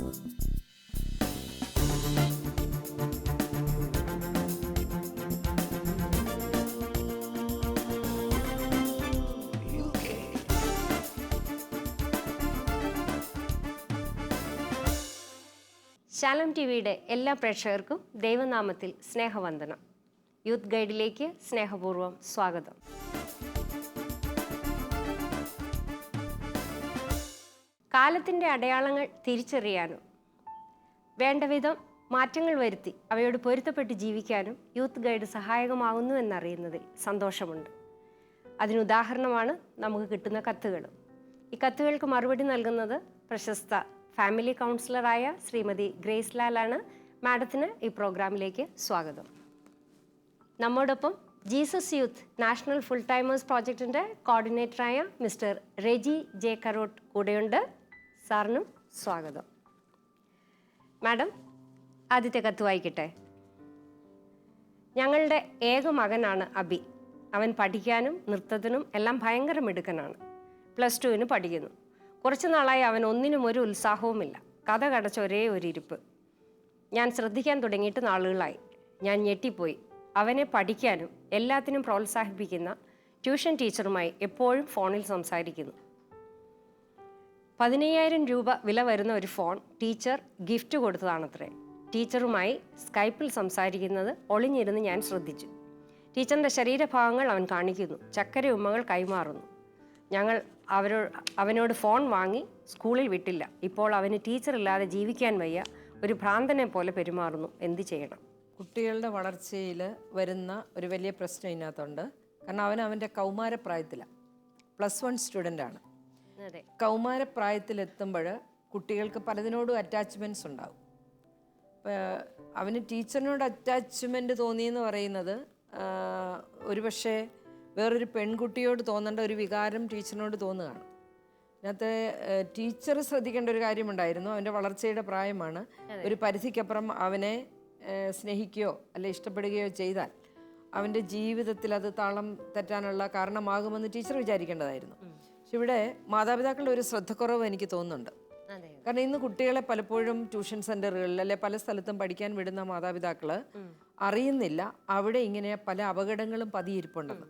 ശാലോം ടിവിയുടെ എല്ലാ പ്രേക്ഷകർക്കും ദൈവനാമത്തിൽ സ്നേഹവന്ദനം. യൂത്ത് ഗൈഡിലേക്ക് സ്നേഹപൂർവ്വം സ്വാഗതം. കാലത്തിൻ്റെ അടയാളങ്ങൾ തിരിച്ചറിയാനും വേണ്ടവിധം മാറ്റങ്ങൾ വരുത്തി അവയോട് പൊരുത്തപ്പെട്ട് ജീവിക്കാനും യൂത്ത് ഗൈഡ് സഹായകമാകുന്നു എന്നറിയുന്നതിൽ സന്തോഷമുണ്ട്. അതിനുദാഹരണമാണ് നമുക്ക് കിട്ടുന്ന കത്തുകൾ. ഈ കത്തുകൾക്ക് മറുപടി നൽകുന്നത് പ്രശസ്ത ഫാമിലി കൗൺസിലറായ ശ്രീമതി ഗ്രേസ് ലാലാണ്. മാഡത്തിന് ഈ പ്രോഗ്രാമിലേക്ക് സ്വാഗതം. നമ്മോടൊപ്പം Jesus youth national full timers പ്രോജക്റ്റിൻ്റെ കോർഡിനേറ്ററായ മിസ്റ്റർ റെജി ജെ കരോട്ട് കൂടെയുണ്ട്. സാറിനും സ്വാഗതം. മാഡം, ആദ്യത്തെ കത്ത് വായിക്കട്ടെ. ഞങ്ങളുടെ ഏക മകനാണ് അബി. അവൻ പഠിക്കാനും നൃത്തത്തിനും എല്ലാം ഭയങ്കര മിടുക്കനാണ്. +2 പഠിക്കുന്നു. കുറച്ചു നാളായി അവൻ ഒന്നിനും ഒരു ഉത്സാഹവുമില്ല. കഥ കടച്ച ഒരേ ഒരു ഇരിപ്പ്. ഞാൻ ശ്രദ്ധിക്കാൻ തുടങ്ങിയിട്ട് നാളുകളായി. ഞാൻ ഞെട്ടിപ്പോയി. അവനെ പഠിക്കാനും എല്ലാത്തിനും പ്രോത്സാഹിപ്പിക്കുന്ന ട്യൂഷൻ ടീച്ചറുമായി എപ്പോഴും ഫോണിൽ സംസാരിക്കുന്നു. 15,000 രൂപ വില വരുന്ന ഒരു ഫോൺ ടീച്ചർ ഗിഫ്റ്റ് കൊടുത്തതാണത്രേ. ടീച്ചറുമായി സ്കൈപ്പിൽ സംസാരിക്കുന്നത് ഒളിഞ്ഞിരുന്ന് ഞാൻ ശ്രദ്ധിച്ചു. ടീച്ചറിൻ്റെ ശരീരഭാഗങ്ങൾ അവൻ കാണിക്കുന്നു. ചക്കര ഉമ്മകൾ കൈമാറുന്നു. ഞങ്ങൾ അവനോട് ഫോൺ വാങ്ങി സ്കൂളിൽ വിട്ടില്ല. ഇപ്പോൾ അവന് ടീച്ചറില്ലാതെ ജീവിക്കാൻ വയ്യ. ഒരു ഭ്രാന്തനെ പോലെ പെരുമാറുന്നു. എന്ത് ചെയ്യണം? കുട്ടികളുടെ വളർച്ചയിൽ വരുന്ന ഒരു വലിയ പ്രശ്നം ഇതിനകത്തുണ്ട്. കാരണം അവൻ്റെ കൗമാരപ്രായത്തിലാണ്. +1 സ്റ്റുഡൻ്റാണ്. കൗമാരപ്രായത്തിലെത്തുമ്പോൾ കുട്ടികൾക്ക് പലതിനോടും അറ്റാച്ച്മെൻറ്റ്സ് ഉണ്ടാകും. അവന് ടീച്ചറിനോട് അറ്റാച്ച്മെൻറ്റ് തോന്നിയെന്ന് പറയുന്നത് ഒരുപക്ഷെ വേറൊരു പെൺകുട്ടിയോട് തോന്നേണ്ട ഒരു വികാരം ടീച്ചറിനോട് തോന്നുകയാണ്. അതിനകത്ത് ടീച്ചർ ശ്രദ്ധിക്കേണ്ട ഒരു കാര്യമുണ്ടായിരുന്നു. അവൻ്റെ വളർച്ചയുടെ പ്രായമാണ്. ഒരു പരിധിക്കപ്പുറം അവനെ സ്നേഹിക്കുകയോ അല്ലെ ഇഷ്ടപ്പെടുകയോ ചെയ്താൽ അവൻ്റെ ജീവിതത്തിൽ അത് താളം തെറ്റാനുള്ള കാരണമാകുമെന്ന് ടീച്ചർ വിചാരിക്കേണ്ടതായിരുന്നു. പക്ഷെ ഇവിടെ മാതാപിതാക്കളുടെ ഒരു ശ്രദ്ധക്കുറവ് എനിക്ക് തോന്നുന്നുണ്ട്. കാരണം ഇന്ന് കുട്ടികളെ പലപ്പോഴും ട്യൂഷൻ സെൻ്ററുകളിൽ അല്ലെ പല സ്ഥലത്തും പഠിക്കാൻ വിടുന്ന മാതാപിതാക്കൾ അറിയുന്നില്ല അവിടെ ഇങ്ങനെ പല അപകടങ്ങളും പതിയിരിപ്പുണ്ടെന്ന്.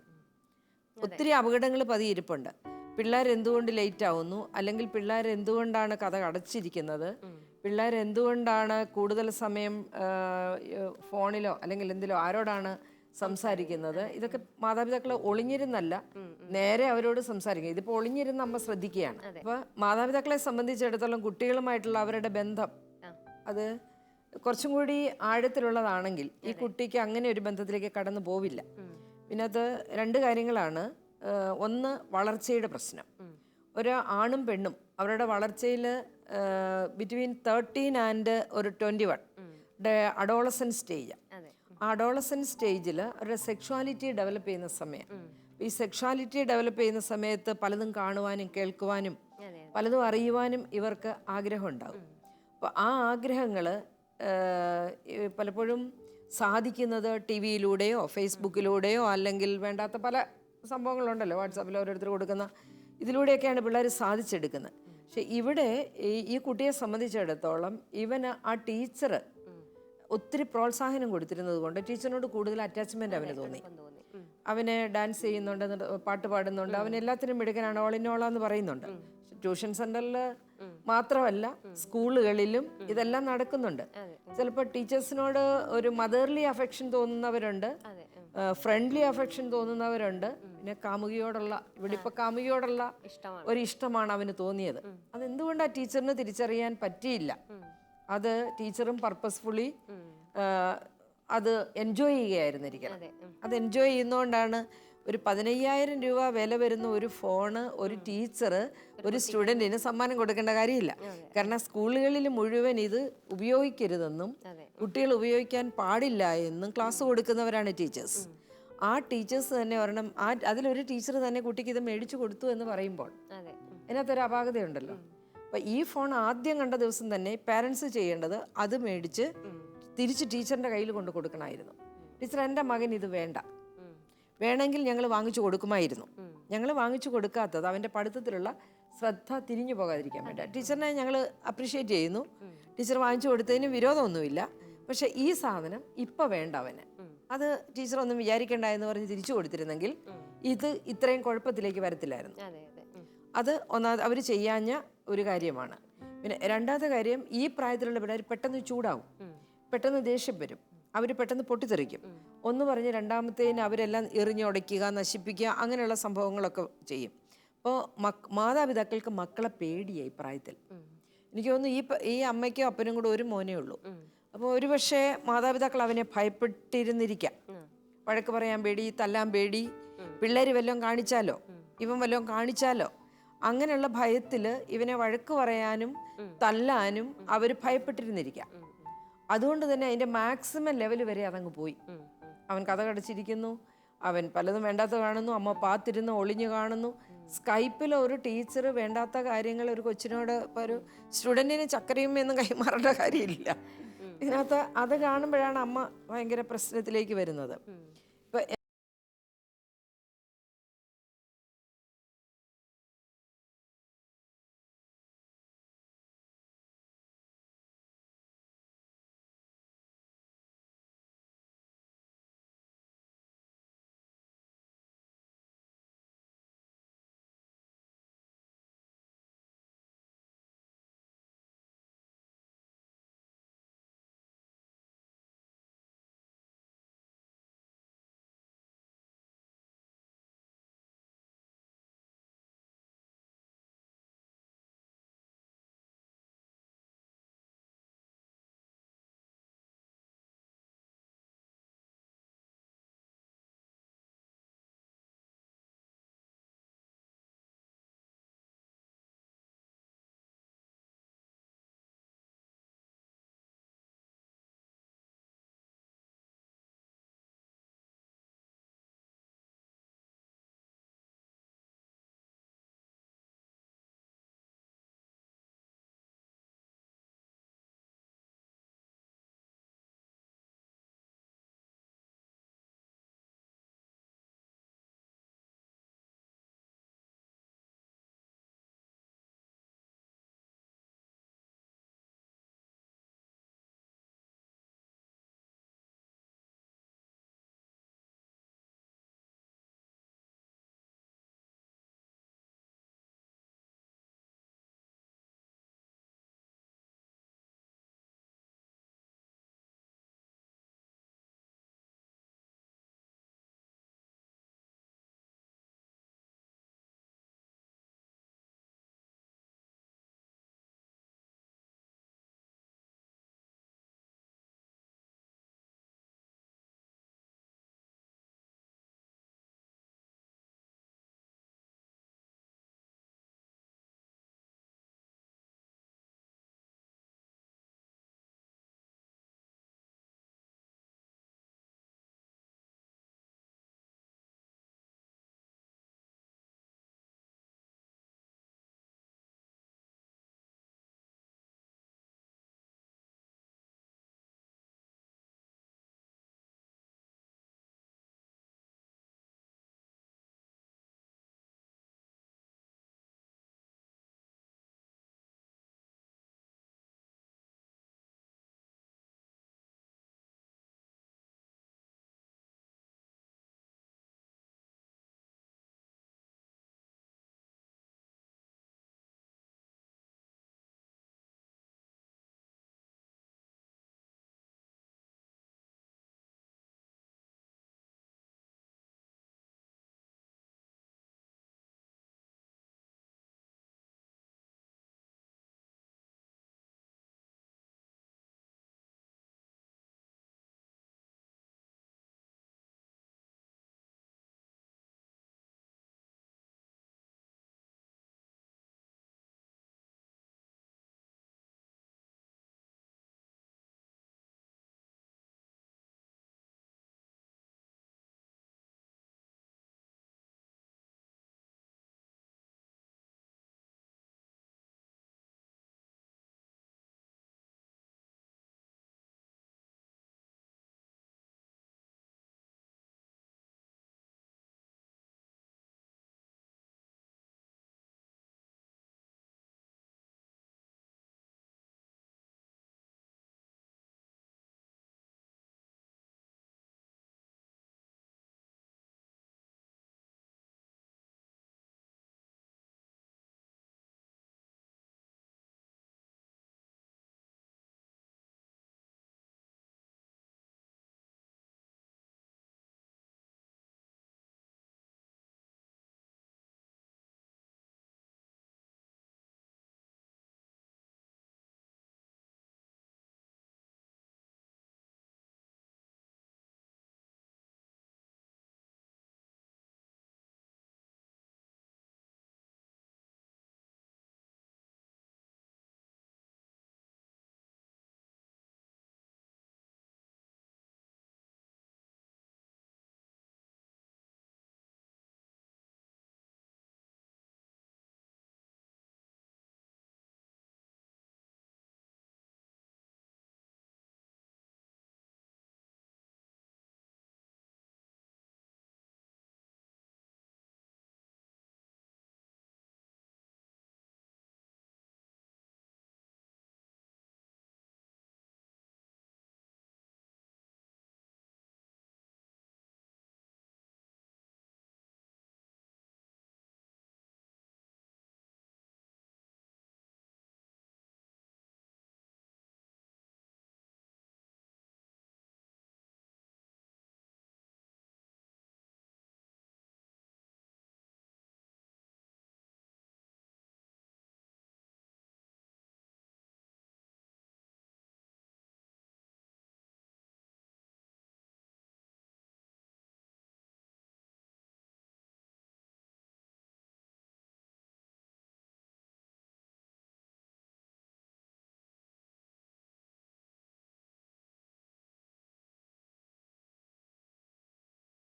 ഒത്തിരി അപകടങ്ങൾ പതിയിരിപ്പുണ്ട്. പിള്ളേരെന്തുകൊണ്ട് ലേറ്റ് ആവുന്നു, അല്ലെങ്കിൽ പിള്ളേരെന്തുകൊണ്ടാണ് കഥ അടച്ചിരിക്കുന്നത്, പിള്ളേരെന്തുകൊണ്ടാണ് കൂടുതൽ സമയം ഫോണിലോ അല്ലെങ്കിൽ എന്തിലോ ആരോടാണ് സംസാരിക്കുന്നത്, ഇതൊക്കെ മാതാപിതാക്കൾ ഒളിഞ്ഞിരുന്നല്ല നേരെ അവരോട് സംസാരിക്കുക. ഇതിപ്പോൾ ഒളിഞ്ഞിരുന്ന് അമ്മ ശ്രദ്ധിക്കുകയാണ്. അപ്പോൾ മാതാപിതാക്കളെ സംബന്ധിച്ചിടത്തോളം കുട്ടികളുമായിട്ടുള്ള അവരുടെ ബന്ധം അത് കുറച്ചും കൂടി ആഴത്തിലുള്ളതാണെങ്കിൽ ഈ കുട്ടിക്ക് അങ്ങനെ ഒരു ബന്ധത്തിലേക്ക് കടന്നു പോവില്ല. പിന്നെ അത് 2 കാര്യങ്ങളാണ്. ഒന്ന്, വളർച്ചയുടെ പ്രശ്നം. ഒരു ആണും പെണ്ണും അവരുടെ വളർച്ചയിൽ ബിറ്റ്വീൻ 13 ആൻഡ് ഒരു 21 അഡോളസൻറ്റ് സ്റ്റേജ്. ആ അഡോളസൻറ്റ് സ്റ്റേജിൽ അവരുടെ സെക്ഷുവാലിറ്റി ഡെവലപ്പ് ചെയ്യുന്ന സമയം. ഈ സെക്ഷുവാലിറ്റി ഡെവലപ്പ് ചെയ്യുന്ന സമയത്ത് പലതും കാണുവാനും കേൾക്കുവാനും പലതും അറിയുവാനും ഇവർക്ക് ആഗ്രഹം ഉണ്ടാകും. അപ്പോൾ ആ ആഗ്രഹങ്ങൾ പലപ്പോഴും സാധിക്കുന്നത് ടി-വിയിലൂടെയോ ഫേസ്ബുക്കിലൂടെയോ അല്ലെങ്കിൽ വേണ്ടാത്ത പല സംഭവങ്ങളുണ്ടല്ലോ, വാട്സാപ്പിൽ ഓരോരുത്തർ കൊടുക്കുന്ന ഇതിലൂടെയൊക്കെയാണ് പിള്ളേർ സാധിച്ചെടുക്കുന്നത്. പക്ഷെ ഇവിടെ ഈ കുട്ടിയെ സംബന്ധിച്ചിടത്തോളം ഇവന് ആ ടീച്ചർ ഒത്തിരി പ്രോത്സാഹനം കൊടുത്തിരുന്നത് കൊണ്ട് ടീച്ചറിനോട് കൂടുതൽ അറ്റാച്ച്മെൻറ്റ് അവന് തോന്നി. അവന് ഡാൻസ് ചെയ്യുന്നുണ്ട്, പാട്ട് പാടുന്നുണ്ട്, അവൻ എല്ലാത്തിനും മിടുക്കനാണ്, ഓളിനോളാന്ന് പറയുന്നുണ്ട്. ട്യൂഷൻ സെൻ്ററിൽ മാത്രമല്ല സ്കൂളുകളിലും ഇതെല്ലാം നടക്കുന്നുണ്ട്. ചിലപ്പോൾ ടീച്ചേഴ്സിനോട് ഒരു മദർലി അഫെക്ഷൻ തോന്നുന്നവരുണ്ട്, ഫ്രണ്ട്ലി അഫെക്ഷൻ തോന്നുന്നവരുണ്ട്. പിന്നെ കാമുകിയോടുള്ള, ഇവിടെ ഇപ്പോൾ കാമുകിയോടുള്ള ഒരു ഇഷ്ടമാണ് അവന് തോന്നിയത്. അതെന്തുകൊണ്ടാണ് ടീച്ചറിന് തിരിച്ചറിയാൻ പറ്റിയില്ല. അത് ടീച്ചറും പർപ്പസ്ഫുള്ളി അത് എൻജോയ് ചെയ്യുകയായിരുന്നിരിക്കണം. അത് എൻജോയ് ചെയ്യുന്നതുകൊണ്ടാണ് ഒരു 15,000 രൂപ വില വരുന്ന ഒരു ഫോണ് ഒരു ടീച്ചർ ഒരു സ്റ്റുഡൻറ്റിന് സമ്മാനം കൊടുക്കേണ്ട കാര്യമില്ല. കാരണം സ്കൂളുകളിൽ മുഴുവൻ ഇത് ഉപയോഗിക്കരുതെന്നും കുട്ടികൾ ഉപയോഗിക്കാൻ പാടില്ല എന്നും ക്ലാസ് കൊടുക്കുന്നവരാണ് ടീച്ചേഴ്സ്. ആ ടീച്ചേഴ്സ് തന്നെ ഒരെണ്ണം, അതിലൊരു ടീച്ചർ തന്നെ കുട്ടിക്ക് ഇത് മേടിച്ചു കൊടുത്തു എന്ന് പറയുമ്പോൾ അതിനകത്തൊരു അപാകതയുണ്ടല്ലോ. അപ്പം ഈ ഫോൺ ആദ്യം കണ്ട ദിവസം തന്നെ പാരൻസ് ചെയ്യേണ്ടത് അത് മേടിച്ച് തിരിച്ച് ടീച്ചറിൻ്റെ കയ്യിൽ കൊണ്ട് കൊടുക്കണമായിരുന്നു. ടീച്ചർ, എൻ്റെ മകൻ ഇത് വേണ്ട, വേണമെങ്കിൽ ഞങ്ങൾ വാങ്ങിച്ചു കൊടുക്കുമായിരുന്നു. ഞങ്ങൾ വാങ്ങിച്ചു കൊടുക്കാത്തത് അവൻ്റെ പഠിത്തത്തിലുള്ള ശ്രദ്ധ തിരിഞ്ഞു പോകാതിരിക്കാൻ വേണ്ടി. ടീച്ചറിനെ ഞങ്ങൾ അപ്രീഷിയേറ്റ് ചെയ്യുന്നു. ടീച്ചർ വാങ്ങിച്ചു കൊടുത്തതിന് വിരോധമൊന്നുമില്ല. പക്ഷെ ഈ സാധനം ഇപ്പം വേണ്ട അവന്. അത് ടീച്ചർ ഒന്നും വിചാരിക്കേണ്ട എന്ന് പറഞ്ഞ് തിരിച്ചു കൊടുത്തിരുന്നെങ്കിൽ ഇത് ഇത്രയും കുഴപ്പത്തിലേക്ക് വരത്തില്ലായിരുന്നു. അത് ഒന്നാമത് അവർ ചെയ്യാഞ്ഞ ഒരു കാര്യമാണ്. പിന്നെ രണ്ടാമത്തെ കാര്യം, ഈ പ്രായത്തിലുള്ള പിള്ളേർ പെട്ടെന്ന് ചൂടാവും, പെട്ടെന്ന് ദേഷ്യം വരും, അവർ പെട്ടെന്ന് പൊട്ടിത്തെറിക്കും. ഒന്ന് പറഞ്ഞ് രണ്ടാമത്തേന് അവരെല്ലാം എറിഞ്ഞുടയ്ക്കുക, നശിപ്പിക്കുക, അങ്ങനെയുള്ള സംഭവങ്ങളൊക്കെ ചെയ്യും. അപ്പോൾ മാതാപിതാക്കൾക്ക് മക്കളെ പേടിയായി പ്രായത്തിൽ. എനിക്ക് തോന്നുന്നു ഈ അമ്മയ്ക്കും അപ്പനും കൂടെ ഒരു മോനേ ഉള്ളൂ. അപ്പോൾ ഒരു പക്ഷേ മാതാപിതാക്കൾ അവനെ ഭയപ്പെട്ടിരുന്നിരിക്കാം. വഴക്ക് പറയാൻ പേടി, തല്ലാൻ പേടി, പിള്ളേർ വല്ലതും കാണിച്ചാലോ, ഇവൻ വല്ലതും കാണിച്ചാലോ, അങ്ങനെയുള്ള ഭയത്തിൽ ഇവനെ വഴക്ക് പറയാനും തല്ലാനും അവർ ഭയപ്പെട്ടിരുന്നിരിക്കാം. അതുകൊണ്ട് തന്നെ അതിൻ്റെ മാക്സിമം ലെവൽ വരെ അതങ്ങ് പോയി. അവൻ കഥ കടച്ചിരിക്കുന്നു, അവൻ പലതും വേണ്ടാത്ത കാണുന്നു, അമ്മ പാത്തിരുന്ന് ഒളിഞ്ഞു കാണുന്നു. സ്കൈപ്പിൽ ഒരു ടീച്ചർ വേണ്ടാത്ത കാര്യങ്ങൾ ഒരു കൊച്ചിനോട്, ഇപ്പോൾ ഒരു സ്റ്റുഡൻറ്റിന് ചക്കരയും എന്നും കൈമാറേണ്ട കാര്യമില്ല. ഇതിനകത്ത് അത് കാണുമ്പോഴാണ് അമ്മ ഭയങ്കര പ്രശ്നത്തിലേക്ക് വരുന്നത്. ഇപ്പം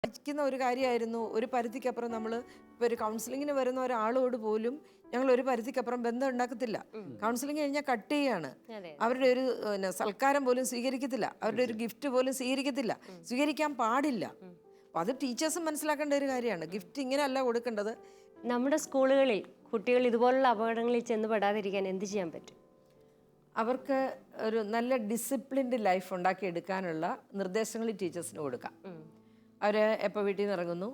പഠിക്കുന്ന ഒരു കാര്യമായിരുന്നു. ഒരു പരിധിക്കപ്പുറം നമ്മൾ ഇപ്പോൾ ഒരു കൗൺസിലിങ്ങിന് വരുന്ന ഒരാളോട് പോലും ഞങ്ങൾ ഒരു പരിധിക്കപ്പുറം ബന്ധം ഉണ്ടാക്കത്തില്ല. കൗൺസിലിംഗ് കഴിഞ്ഞാൽ കട്ട് ചെയ്യാണ്. അവരുടെ ഒരു സൽക്കാരം പോലും സ്വീകരിക്കത്തില്ല, അവരുടെ ഒരു ഗിഫ്റ്റ് പോലും സ്വീകരിക്കാൻ പാടില്ല. അപ്പം അത് ടീച്ചേഴ്സും മനസ്സിലാക്കേണ്ട ഒരു കാര്യമാണ്. ഗിഫ്റ്റ് ഇങ്ങനെയല്ല കൊടുക്കേണ്ടത്. നമ്മുടെ സ്കൂളുകളിൽ കുട്ടികൾ ഇതുപോലുള്ള അപകടങ്ങളിൽ ചെന്ന് പെടാതിരിക്കാൻ എന്ത് ചെയ്യാൻ പറ്റും? അവർക്ക് ഒരു നല്ല ഡിസിപ്ലിൻഡ് ലൈഫ് ഉണ്ടാക്കിയെടുക്കാനുള്ള നിർദ്ദേശങ്ങൾ ടീച്ചേഴ്സിന് കൊടുക്കാം. അവർ എപ്പോൾ വീട്ടിൽ നിന്ന് ഇറങ്ങുന്നു,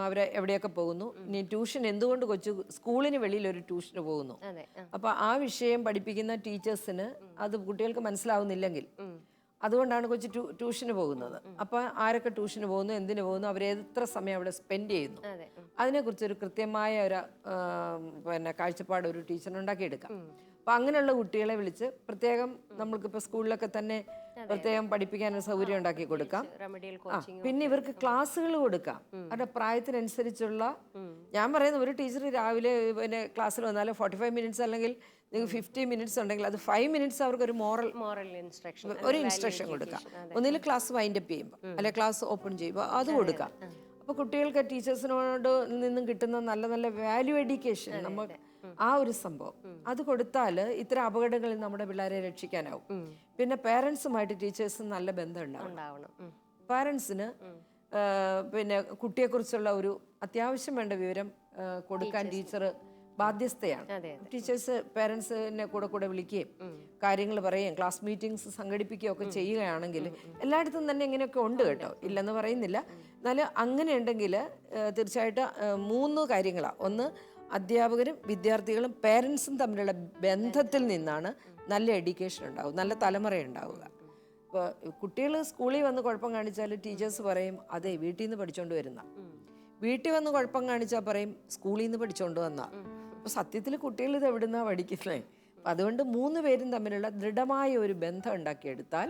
അവർ എവിടെയൊക്കെ പോകുന്നു, ഇനി ട്യൂഷൻ എന്തുകൊണ്ട് കൊച്ചു സ്കൂളിന് വെളിയിൽ ഒരു ട്യൂഷന് പോകുന്നു, അപ്പോൾ ആ വിഷയം പഠിപ്പിക്കുന്ന ടീച്ചേഴ്സിന് അത് കുട്ടികൾക്ക് മനസ്സിലാവുന്നില്ലെങ്കിൽ അതുകൊണ്ടാണ് കൊച്ചു ട്യൂഷന് പോകുന്നത്. അപ്പോൾ ആരൊക്കെ ട്യൂഷന് പോകുന്നു, എന്തിനു പോകുന്നു, അവർ എത്ര സമയം അവിടെ സ്പെൻഡ് ചെയ്യുന്നു, അതിനെക്കുറിച്ചൊരു കൃത്യമായ ഒരു കാഴ്ചപ്പാട് ഒരു ടീച്ചറിന് ഉണ്ടാക്കിയെടുക്കാം. അപ്പം അങ്ങനെയുള്ള കുട്ടികളെ വിളിച്ച് പ്രത്യേകം നമ്മൾക്കിപ്പോൾ സ്കൂളിലൊക്കെ തന്നെ പ്രത്യേകം പഠിപ്പിക്കാനൊരു സൗകര്യം ഉണ്ടാക്കി കൊടുക്കാം. പിന്നെ ഇവർക്ക് ക്ലാസ്സുകൾ കൊടുക്കാം അവരുടെ പ്രായത്തിനനുസരിച്ചുള്ള. ഞാൻ പറയുന്നത് ഒരു ടീച്ചർ രാവിലെ പിന്നെ ക്ലാസ്സിൽ വന്നാൽ 45 മിനിറ്റ്സ് അല്ലെങ്കിൽ നിങ്ങൾക്ക് 50 മിനിറ്റ്സ് ഉണ്ടെങ്കിൽ അത് 5 മിനിറ്റ്സ് അവർക്ക് ഒരു മോറൽ ഇൻസ്ട്രക്ഷൻ കൊടുക്കാം. ഒന്നിൽ ക്ലാസ് വൈൻഡപ്പ് ചെയ്യുമ്പോൾ അല്ലെ ക്ലാസ് ഓപ്പൺ ചെയ്യുമ്പോൾ അത് കൊടുക്കാം. അപ്പോൾ കുട്ടികൾക്ക് ടീച്ചേഴ്സിനോട് നിന്നും കിട്ടുന്ന നല്ല നല്ല വാല്യൂ എഡ്യൂക്കേഷൻ, നമ്മൾ ആ ഒരു സംഭവം അത് കൊടുത്താൽ ഇത്തരം അപകടങ്ങളിൽ നമ്മുടെ പിള്ളേരെ രക്ഷിക്കാനാവും. പിന്നെ പേരൻസുമായിട്ട് ടീച്ചേഴ്സ് നല്ല ബന്ധം ഉണ്ടാവണം. പാരൻസിന് പിന്നെ കുട്ടിയെക്കുറിച്ചുള്ള ഒരു അത്യാവശ്യം വേണ്ട വിവരം കൊടുക്കാൻ ടീച്ചർ ബാധ്യസ്ഥയാണ്. ടീച്ചേഴ്സ് പേരൻസിനെ കൂടെ വിളിക്കുകയും കാര്യങ്ങൾ പറയുകയും ക്ലാസ് മീറ്റിംഗ്സ് സംഘടിപ്പിക്കുകയും ഒക്കെ ചെയ്യുകയാണെങ്കിൽ, എല്ലായിടത്തും തന്നെ ഇങ്ങനെയൊക്കെ ഉണ്ട് കേട്ടോ, ഇല്ലെന്ന് പറയുന്നില്ല. എന്നാൽ അങ്ങനെ ഉണ്ടെങ്കിൽ തീർച്ചയായിട്ടും 3 കാര്യങ്ങളാണ്. ഒന്ന്, അധ്യാപകരും വിദ്യാർത്ഥികളും പേരൻസും തമ്മിലുള്ള ബന്ധത്തിൽ നിന്നാണ് നല്ല എഡ്യൂക്കേഷൻ ഉണ്ടാവുക, നല്ല തലമുറ ഉണ്ടാവുക. ഇപ്പോൾ കുട്ടികൾ സ്കൂളിൽ വന്ന് കുഴപ്പം കാണിച്ചാൽ ടീച്ചേഴ്സ് പറയും അതെ വീട്ടിൽ നിന്ന് പഠിച്ചുകൊണ്ട് വരുന്ന, വീട്ടിൽ വന്ന് കുഴപ്പം കാണിച്ചാൽ പറയും സ്കൂളിൽ നിന്ന് പഠിച്ചുകൊണ്ട് വന്ന. അപ്പോൾ സത്യത്തിൽ കുട്ടികൾ ഇത് എവിടുന്നാണ് പഠിക്കുന്നത്? അപ്പം അതുകൊണ്ട് 3 പേരും തമ്മിലുള്ള ദൃഢമായ ഒരു ബന്ധം ഉണ്ടാക്കിയെടുത്താൽ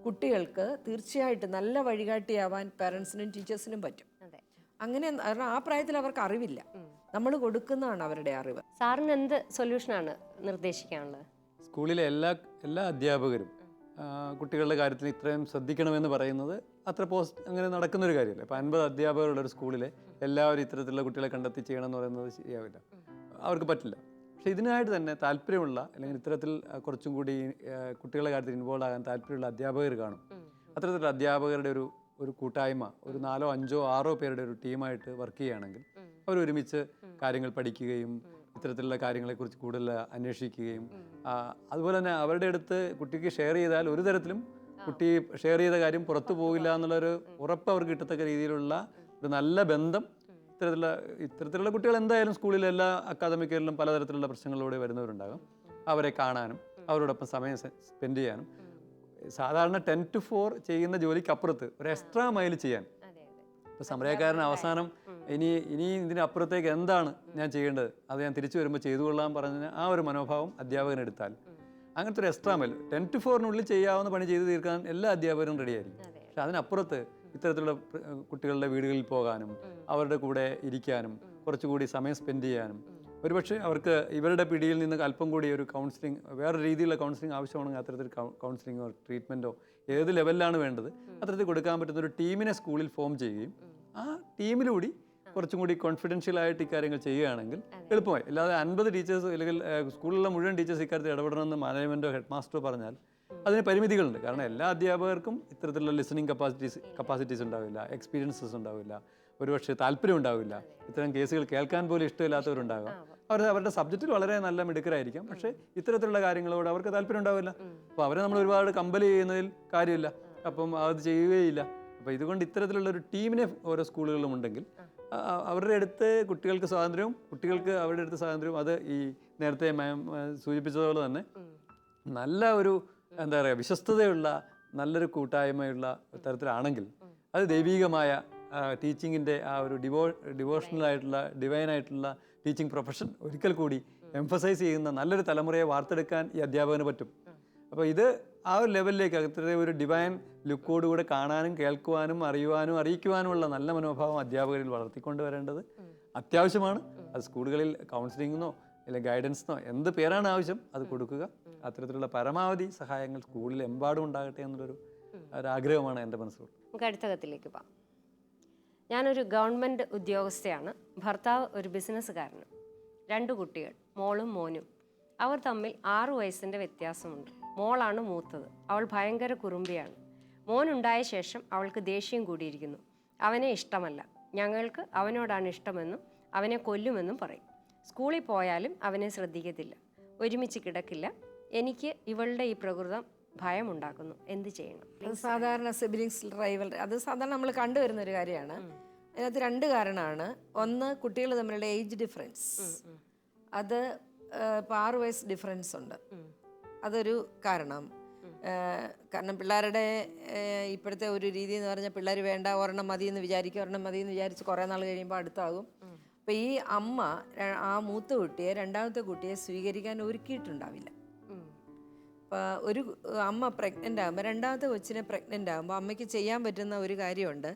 കുട്ടികൾക്ക് തീർച്ചയായിട്ടും നല്ല വഴികാട്ടിയാവാൻ പാരൻസിനും ടീച്ചേഴ്സിനും പറ്റും. അങ്ങനെ കാരണം ആ പ്രായത്തിൽ അവർക്ക് അറിവില്ല, നമ്മൾ കൊടുക്കുന്നതാണ് അവരുടെ അറിവ്. സാറിന് എന്ത് സൊല്യൂഷനാണ് നിർദ്ദേശിക്കാനുള്ളത്? സ്കൂളിലെ എല്ലാ അധ്യാപകരും കുട്ടികളുടെ കാര്യത്തിൽ ഇത്രയും ശ്രദ്ധിക്കണമെന്ന് പറയുന്നത് അത്ര അങ്ങനെ നടക്കുന്നൊരു കാര്യമല്ല. ഇപ്പോൾ 50 അധ്യാപകരുള്ള ഒരു സ്കൂളിലെ എല്ലാവരും ഇത്തരത്തിലുള്ള കുട്ടികളെ കണ്ടെത്തി ചെയ്യണമെന്ന് പറയുന്നത് ശരിയാവില്ല, അവർക്ക് പറ്റില്ല. പക്ഷേ ഇതിനായിട്ട് തന്നെ താല്പര്യമുള്ള അല്ലെങ്കിൽ ഇത്തരത്തിൽ കുറച്ചും കൂടി കുട്ടികളുടെ കാര്യത്തിൽ ഇൻവോൾവ് ആകാൻ താല്പര്യമുള്ള അധ്യാപകർ കാണും. അത്തരത്തിലുള്ള അധ്യാപകരുടെ ഒരു കൂട്ടായ്മ, ഒരു 4, 5, 6 പേരുടെ ഒരു ടീമായിട്ട് വർക്ക് ചെയ്യുകയാണെങ്കിൽ അവർ ഒരുമിച്ച് കാര്യങ്ങൾ പഠിക്കുകയും ഇത്തരത്തിലുള്ള കാര്യങ്ങളെക്കുറിച്ച് കൂടുതൽ അന്വേഷിക്കുകയും അതുപോലെ തന്നെ അവരുടെ അടുത്ത് കുട്ടിക്ക് ഷെയർ ചെയ്താൽ ഒരു തരത്തിലും കുട്ടി ഷെയർ ചെയ്ത കാര്യം പുറത്തു പോകില്ല എന്നുള്ളൊരു ഉറപ്പ് അവർക്ക് കിട്ടത്തക്ക രീതിയിലുള്ള ഒരു നല്ല ബന്ധം ഇത്തരത്തിലുള്ള കുട്ടികൾ എന്തായാലും സ്കൂളിൽ എല്ലാ അക്കാദമികളിലും പലതരത്തിലുള്ള പ്രശ്നങ്ങളിലൂടെ വരുന്നവരുണ്ടാകും. അവരെ കാണാനും അവരോടൊപ്പം സമയം സ്പെൻഡ് ചെയ്യാനും സാധാരണ 10 to 4 ചെയ്യുന്ന ജോലിക്ക് അപ്പുറത്ത് ഒരു എക്സ്ട്രാ മൈൽ ചെയ്യാൻ ഇപ്പോൾ സമരക്കാരൻ അവസാനം ഇനി ഇതിനപ്പുറത്തേക്ക് എന്താണ് ഞാൻ ചെയ്യേണ്ടത്, അത് ഞാൻ തിരിച്ചു വരുമ്പോൾ ചെയ്തു കൊള്ളാൻ പറഞ്ഞ ആ ഒരു മനോഭാവം അധ്യാപകനെടുത്താൽ അങ്ങനത്തെ ഒരു എക്സ്ട്രാ മൈൽ 10 to 4 ചെയ്യാവുന്ന പണി ചെയ്ത് തീർക്കാൻ എല്ലാ അധ്യാപകരും റെഡിയായിരിക്കും. പക്ഷെ അതിനപ്പുറത്ത് ഇത്തരത്തിലുള്ള കുട്ടികളുടെ വീടുകളിൽ പോകാനും അവരുടെ കൂടെ ഇരിക്കാനും കുറച്ചുകൂടി സമയം സ്പെൻഡ് ചെയ്യാനും ഒരുപക്ഷെ അവർക്ക് ഇവരുടെ പിടിയിൽ നിന്ന് അല്പം കൂടി ഒരു കൗൺസിലിംഗ്, വേറെ രീതിയിലുള്ള കൗൺസിലിംഗ് ആവശ്യമാണെങ്കിൽ അത്തരത്തിൽ കൗൺസിലിങ്ങോ ട്രീറ്റ്മെൻറ്റോ ഏത് ലെവലിലാണ് വേണ്ടത് അത്തരത്തിൽ കൊടുക്കാൻ പറ്റുന്ന ഒരു ടീമിനെ സ്കൂളിൽ ഫോം ചെയ്യുകയും ആ ടീമിലൂടെ കുറച്ചും കൂടി കോൺഫിഡൻഷ്യലായിട്ട് ഇക്കാര്യങ്ങൾ ചെയ്യുകയാണെങ്കിൽ എളുപ്പമായി. അല്ലാതെ 50 ടീച്ചേഴ്സ് അല്ലെങ്കിൽ സ്കൂളിലുള്ള മുഴുവൻ ടീച്ചേഴ്സ് ഇക്കാര്യത്തിൽ ഇടപെടണമെന്ന് മാനേജ്മെൻറ്റോ ഹെഡ് മാസ്റ്ററോ പറഞ്ഞാൽ അതിന് പരിമിതികളുണ്ട്. കാരണം എല്ലാ അധ്യാപകർക്കും ഇത്തരത്തിലുള്ള ലിസണിങ് കപ്പാസിറ്റീസ് ഉണ്ടാവില്ല, എക്സ്പീരിയൻസസ് ഉണ്ടാവില്ല, ഒരുപക്ഷെ താല്പര്യം ഉണ്ടാവില്ല, ഇത്തരം കേസുകൾ കേൾക്കാൻ പോലും ഇഷ്ടമില്ലാത്തവരുണ്ടാകും. അവരുടെ സബ്ജക്റ്റിൽ വളരെ നല്ല മിടുക്കരായിരിക്കാം, പക്ഷേ ഇത്തരത്തിലുള്ള കാര്യങ്ങളോട് അവർക്ക് താല്പര്യം ഉണ്ടാവില്ല. അപ്പോൾ അവരെ നമ്മൾ ഒരുപാട് കമ്പൽ ചെയ്യുന്നതിൽ കാര്യമില്ല, അപ്പം അത് ചെയ്യുകയില്ല. അപ്പോൾ ഇതുകൊണ്ട് ഇത്തരത്തിലുള്ള ഒരു ടീമിനെ ഓരോ സ്കൂളുകളിലും ഉണ്ടെങ്കിൽ അവരുടെ അടുത്ത് കുട്ടികൾക്ക് സ്വാതന്ത്ര്യവും കുട്ടികൾക്ക് അവരുടെ അടുത്ത് സ്വാതന്ത്ര്യവും അത് ഈ നേരത്തെ മാം സൂചിപ്പിച്ചതുപോലെ തന്നെ നല്ല ഒരു എന്താ പറയുക വിശ്വസ്തതയുള്ള നല്ലൊരു കൂട്ടായ്മയുള്ള തരത്തിലാണെങ്കിൽ അത് ദൈവികമായ ടീച്ചിങ്ങിൻ്റെ ആ ഒരു ഡിവോഷണലായിട്ടുള്ള ഡിവൈനായിട്ടുള്ള ടീച്ചിങ് പ്രൊഫഷൻ ഒരിക്കൽ കൂടി എംഫസൈസ് ചെയ്യുന്ന നല്ലൊരു തലമുറയെ വാർത്തെടുക്കാൻ ഈ അധ്യാപകന് പറ്റും. അപ്പോൾ ഇത് ആ ഒരു ലെവലിലേക്ക് അത്രയും ഒരു ഡിവൈൻ ലുക്കോടുകൂടെ കാണാനും കേൾക്കുവാനും അറിയുവാനും അറിയിക്കുവാനുമുള്ള നല്ല മനോഭാവം അധ്യാപകരിൽ വളർത്തിക്കൊണ്ട് വരേണ്ടത് അത്യാവശ്യമാണ്. അത് സ്കൂളുകളിൽ കൗൺസിലിങ്ങിനോ അല്ലെങ്കിൽ ഗൈഡൻസിനോ എന്ത് പേരാണ് ആവശ്യം അത് കൊടുക്കുക. അത്തരത്തിലുള്ള പരമാവധി സഹായങ്ങൾ സ്കൂളിൽ എമ്പാടും ഉണ്ടാകട്ടെ എന്നുള്ളൊരു ആഗ്രഹമാണ് എൻ്റെ മനസ്സിലുള്ളത്. നമുക്ക് അടുത്ത കത്തിലേക്ക് പോകാം. ഞാനൊരു ഗവൺമെൻറ് ഉദ്യോഗസ്ഥയാണ്. ഭർത്താവ് ഒരു ബിസിനസ്സുകാരനും. 2 കുട്ടികൾ, മോളും മോനും. അവർ തമ്മിൽ 6 വയസ്സിൻ്റെ വ്യത്യാസമുണ്ട്. മോളാണ് മൂത്തത്. അവൾ ഭയങ്കര കുറുമ്പിയാണ്. മോനുണ്ടായ ശേഷം അവൾക്ക് ദേഷ്യം കൂടിയിരിക്കുന്നു. അവനെ ഇഷ്ടമല്ല. ഞങ്ങൾക്ക് അവനോടാണ് ഇഷ്ടമെന്നും അവനെ കൊല്ലുമെന്നും പറയും. സ്കൂളിൽ പോയാലും അവനെ ശ്രദ്ധിക്കത്തില്ല. ഒരുമിച്ച് കിടക്കില്ല. എനിക്ക് ഇവളുടെ ഈ പ്രകൃതം ഭയമുണ്ടാക്കുന്നു. എന്ത് ചെയ്യണം? അത് സാധാരണ സിബ്ലിങ്സ് റൈവൽറി, അത് സാധാരണ നമ്മൾ കണ്ടുവരുന്ന ഒരു കാര്യമാണ്. അതിനകത്ത് 2 കാരണമാണ്. ഒന്ന്, കുട്ടികൾ തമ്മിലുള്ള ഏജ് ഡിഫറൻസ്. അത് ഇപ്പോൾ 6 വയസ്സ് ഡിഫറൻസ് ഉണ്ട്. അതൊരു കാരണം. കാരണം പിള്ളേരുടെ ഇപ്പോഴത്തെ ഒരു രീതി എന്ന് പറഞ്ഞാൽ പിള്ളേർ വേണ്ട, ഒരെണ്ണം മതി എന്ന് വിചാരിക്കും, ഒരെണ്ണം മതി എന്ന് വിചാരിച്ച് കുറേ നാൾ കഴിയുമ്പോൾ അടുത്താകും. അപ്പോൾ ഈ അമ്മ ആ മൂത്ത കുട്ടിയെ, രണ്ടാമത്തെ കുട്ടിയെ സ്വീകരിക്കാൻ ഒരുക്കിയിട്ടുണ്ടാവില്ല. അപ്പോൾ ഒരു അമ്മ പ്രഗ്നൻ്റ് ആകുമ്പോൾ, രണ്ടാമത്തെ കൊച്ചിനെ പ്രഗ്നൻ്റ് ആകുമ്പോൾ അമ്മയ്ക്ക് ചെയ്യാൻ പറ്റുന്ന ഒരു കാര്യമുണ്ട്.